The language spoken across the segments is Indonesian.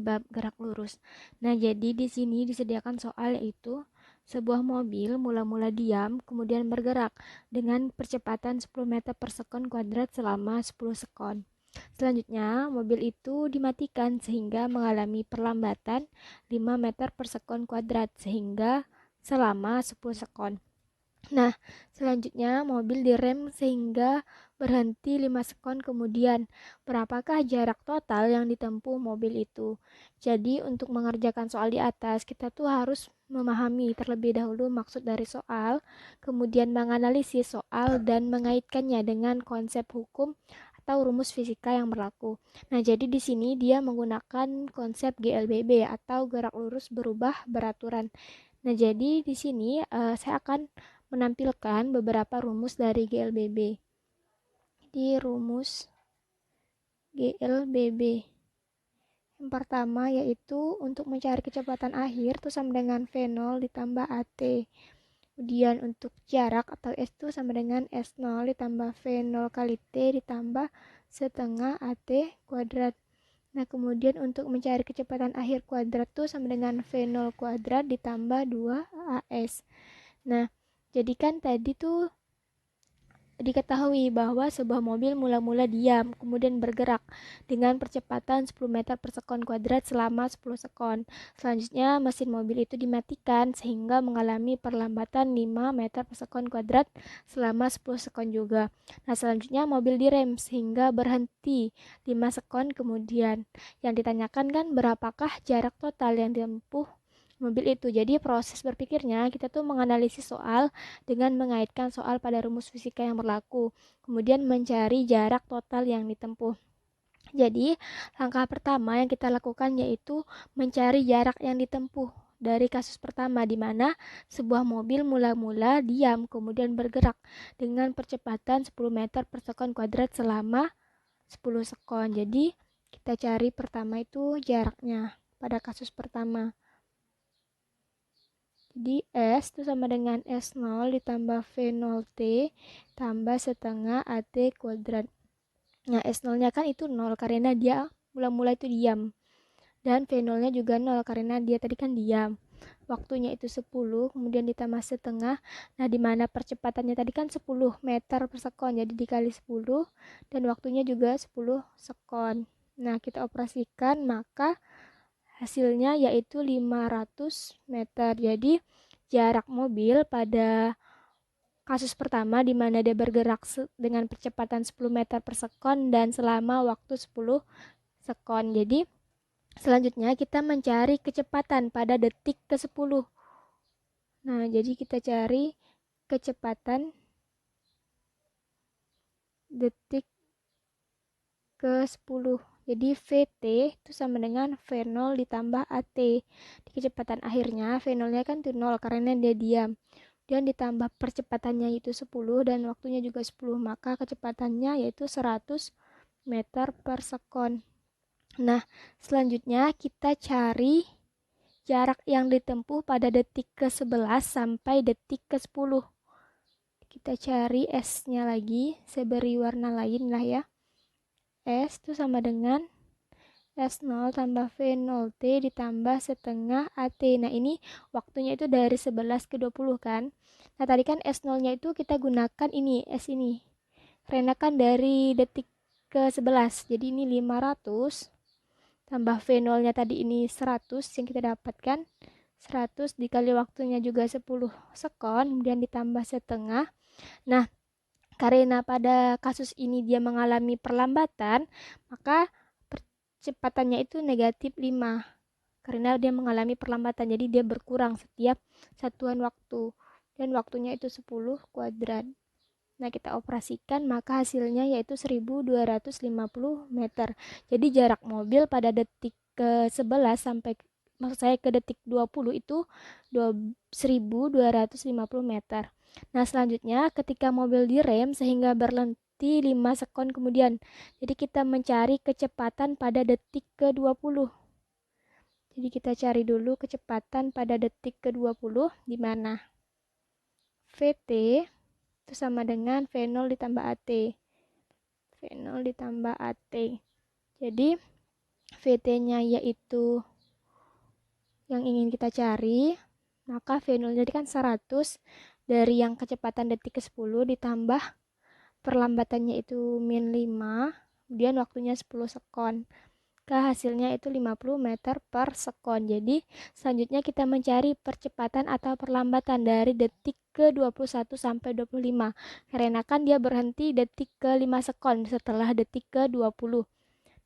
penyebab gerak lurus. Nah, jadi di sini disediakan soal yaitu sebuah mobil mula-mula diam kemudian bergerak dengan percepatan 10 meter per sekon kuadrat selama 10 sekon. Selanjutnya, mobil itu dimatikan sehingga mengalami perlambatan 5 meter per sekon kuadrat sehingga selama 10 sekon. Nah, selanjutnya mobil direm sehingga berhenti 5 sekon kemudian. Berapakah jarak total yang ditempuh mobil itu? Jadi, untuk mengerjakan soal di atas, kita tuh harus memahami terlebih dahulu maksud dari soal, kemudian menganalisis soal dan mengaitkannya dengan konsep hukum atau rumus fisika yang berlaku. Nah, jadi di sini dia menggunakan konsep GLBB atau gerak lurus berubah beraturan. Nah, jadi di sini saya akan menampilkan beberapa rumus dari GLBB. Di rumus GLBB. Yang pertama yaitu untuk mencari kecepatan akhir itu sama dengan V0 ditambah AT. Kemudian untuk jarak atau S itu sama dengan S0 ditambah V0 kali T ditambah setengah AT kuadrat. Nah, kemudian untuk mencari kecepatan akhir kuadrat itu sama dengan V0 kuadrat ditambah 2AS. Nah, jadi kan tadi tuh diketahui bahwa sebuah mobil mula-mula diam, kemudian bergerak dengan percepatan 10 meter per sekon kuadrat selama 10 sekon. Selanjutnya, mesin mobil itu dimatikan sehingga mengalami perlambatan 5 meter per sekon kuadrat selama 10 sekon juga. Nah, selanjutnya mobil direm sehingga berhenti 5 sekon kemudian. Yang ditanyakan kan berapakah jarak total yang ditempuh mobil itu. Jadi proses berpikirnya kita tuh menganalisis soal dengan mengaitkan soal pada rumus fisika yang berlaku, kemudian mencari jarak total yang ditempuh. Jadi langkah pertama yang kita lakukan yaitu mencari jarak yang ditempuh dari kasus pertama di mana sebuah mobil mula-mula diam kemudian bergerak dengan percepatan 10 meter per sekon kuadrat selama 10 sekon. Jadi kita cari pertama itu jaraknya pada kasus pertama. Jadi S itu sama dengan S0 ditambah V0T tambah setengah AT kuadrat. Nah, S0-nya kan itu 0 karena dia mula-mula itu diam. Dan V0-nya juga 0 karena dia tadi kan diam. Waktunya itu 10, kemudian ditambah setengah. Nah, di mana percepatannya tadi kan 10 meter per sekon, jadi dikali 10. Dan waktunya juga 10 sekon. Nah, kita operasikan, maka hasilnya yaitu 500 meter. Jadi jarak mobil pada kasus pertama di mana dia bergerak dengan percepatan 10 meter per sekon dan selama waktu 10 sekon. Jadi selanjutnya kita mencari kecepatan pada detik ke-10. Nah, jadi kita cari kecepatan detik ke-10. Jadi VT itu sama dengan V0 ditambah AT. Di kecepatan akhirnya V0-nya kan itu 0 karena dia diam. Dan ditambah percepatannya yaitu 10 dan waktunya juga 10, maka kecepatannya yaitu 100 meter per sekon. Nah, selanjutnya kita cari jarak yang ditempuh pada detik ke-11 sampai detik ke-10. Kita cari S-nya lagi, saya beri warna lain lah ya. S itu sama dengan S0 tambah V0T ditambah setengah AT. Nah, ini waktunya itu dari 11 ke 20 kan. Nah, tadi kan S0-nya itu kita gunakan ini, S ini. Karena kan dari detik ke 11. Jadi ini 500 tambah V0-nya tadi ini 100 yang kita dapatkan. 100 dikali waktunya juga 10 sekon, kemudian ditambah setengah. Nah, karena pada kasus ini dia mengalami perlambatan, maka percepatannya itu negatif 5. Karena dia mengalami perlambatan, jadi dia berkurang setiap satuan waktu. Dan waktunya itu 10 kuadrat. Nah, kita operasikan, maka hasilnya yaitu 1250 meter. Jadi jarak mobil pada detik ke-11 sampai maksud saya ke detik 20 itu 1250 meter. Nah, selanjutnya ketika mobil direm sehingga berhenti 5 sekon kemudian. Jadi kita mencari kecepatan pada detik ke-20. Jadi kita cari dulu kecepatan pada detik ke-20 di mana VT itu sama dengan V0 ditambah AT. V0 ditambah AT. Jadi VT-nya yaitu yang ingin kita cari, maka V0 jadi kan 100 dari yang kecepatan detik ke 10 ditambah perlambatannya itu min 5, kemudian waktunya 10 sekon. Hasilnya itu 50 meter per sekon. Jadi selanjutnya kita mencari percepatan atau perlambatan dari detik ke 21 sampai 25. Karena kan dia berhenti detik ke 5 sekon setelah detik ke 20.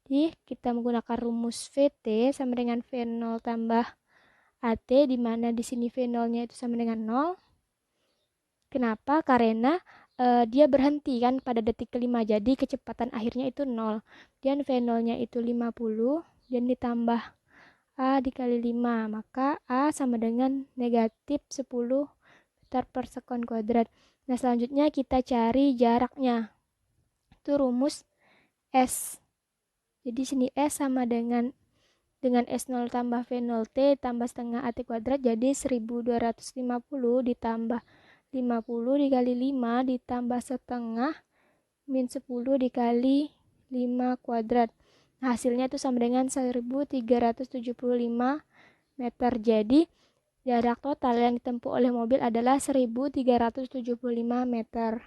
Jadi kita menggunakan rumus VT sama dengan V0 tambah AT, di mana di sini V0-nya itu sama dengan 0. Kenapa? Karena dia berhenti kan pada detik kelima, jadi kecepatan akhirnya itu 0. Dan V0-nya itu 50, dan ditambah A dikali 5, maka A sama dengan negatif 10 meter per sekon kuadrat. Nah, selanjutnya kita cari jaraknya. Itu rumus S. Jadi sini S sama dengan S0 tambah V0T tambah setengah AT kuadrat, jadi 1250 ditambah 50 dikali 5 ditambah setengah min 10 dikali 5 kuadrat. Nah, hasilnya itu sama dengan 1375 meter. Jadi jarak total yang ditempuh oleh mobil adalah 1375 meter.